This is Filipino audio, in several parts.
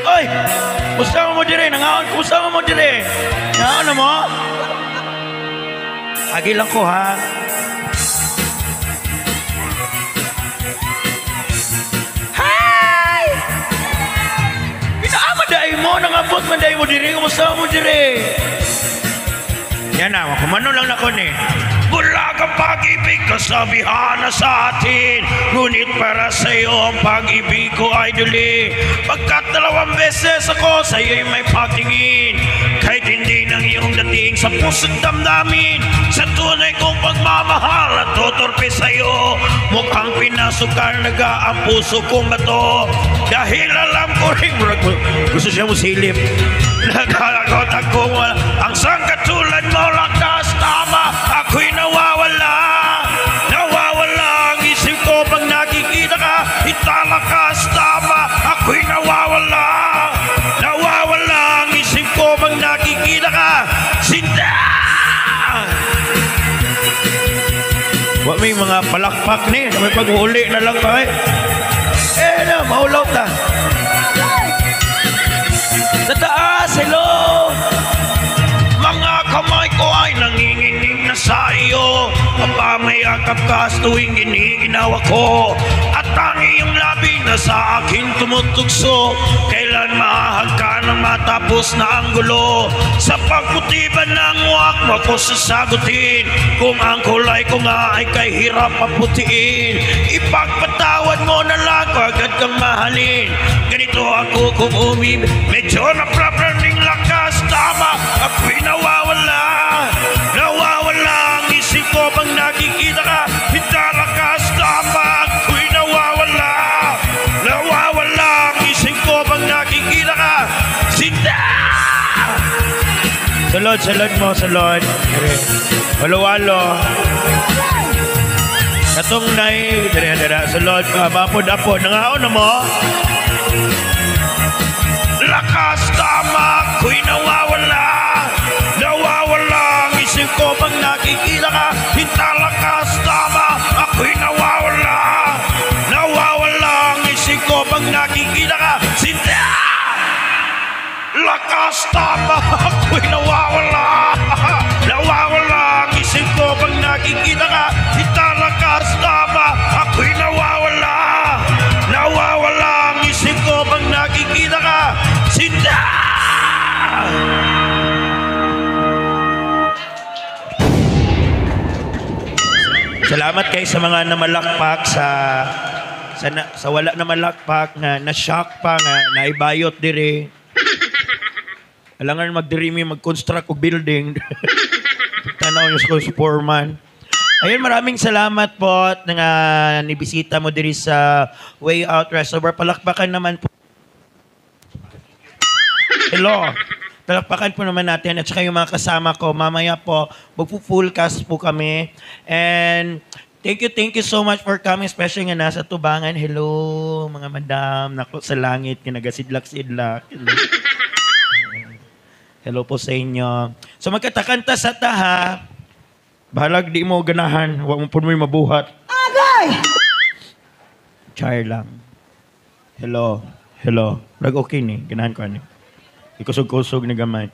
Oy! Kusta mo dire? Nangaon, kusta mo dire? Nangaon na mo? Agi lang ko, ha? Hi! Pinaama dahil mo, nangabot man dahil mo dire, kusta mo dire? Yan na, kumano lang na ko ni. Bulagang pag-ibig kasabihan na sa atin, ngunit para sa iyo ang pag-ibig ko ay duli. Pagkat 2 beses ako sa iyo'y may patingin, kahit hindi ng iyong dating sa puso't damdamin. Sa tunay kong pagmamahal at tuturpe sa iyo, mukhang pinasukar naga ang puso kong bato. Dahil alam ko rin, gusto siya mo silip. Nagkalagot ako, ang sangkatulad mo lakas tama, ako'y nawawala. Nawawala ang isip ko pag nakikita ka, italakas tama, ako'y nawawala. Nawawala ang isip ko pag nakikita ka, sinta. Wala may mga palakpak ni, may pag-uli na lang ba eh. Na, maulaw ta. Sa taas, hello! Mga kamay ko ay nanginginig na sa iyo, mapamayakap ka tuwing giniginawa ko, at tangi yung labi na sa akin tumutugso. Kailan mahal ka nang matapos na ang gulo? Sa pagputi ba ng uwak mo ko sasagutin, kung ang kulay ko nga ay kay hirap paputiin. Ipagpatawad mo na lang ko agad kang mahalin. Ganito ako kung umibig, medyo naprapraning lakas tama, ako'y nawawala. Nawawala ang isip ko pag nakikita ka, hitalakas tama, ako'y nawawala. Nawawala ang isip ko pag nakikita ka, sinta. Salod mo, salod. Walo-walo. Katong nai, dara-dara, salod, mapod-apod, nangaon na mo. Lakas tama, ako'y nawawala. Nawawala ang isip ko pag nakikita ka, hintalakas tama, ako'y nawawala. Nawawala ang isip ko pag nakikita ka, sinta. Lakas tama, ako'y nawawala. Nawawala ang isip ko pag nakikita ka, hintalakas tama, ako'y nawawala. Nawawala ang isip ko pag nakikita ka, sinta. Salamat kayo sa mga namalakpak sa wala na malakpak nga na-shock pa nga naibayot dire. Alangan magdirimi mag-construct og building. Tanaw niyo sa foreman. Ayun, maraming salamat po nga nibisita mo diri sa Way Out Reservoir. Palakpakan naman po. Hello. Palakpakan po naman natin at saka yung mga kasama ko. Mamaya po, magpo-full cast po kami. And thank you so much for coming, especially nga nasa Tubangan. Hello, mga madam. Nako sa langit, kinagasidlak-sidlak. Hello. Hello po sa inyo. So magkatakanta sa taha. Bahalag di mo ganahan. Huwag mo po mo mabuhat. Agay! Char lang. Hello. Hello. Rag okay ni. Ganahan ko ani. Ikusog-kusog na gamay.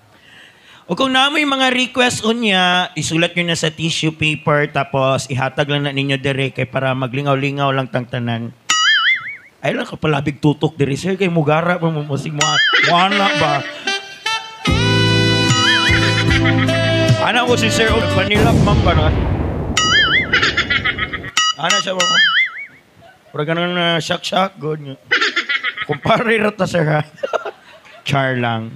O kung namoy mga request unya, isulat nyo na sa tissue paper tapos ihatag lang na ninyo dire kay para maglingaw-lingaw lang tang tanan. Ay lang kapalabig tutok dire sir kay mugara pa mo musig mo. Wala ba? Ana ko si Sir Manila ma'am ba na? Ana siya ba? Pura ganun na shock good. Kumpare rata sir ha. Char lang.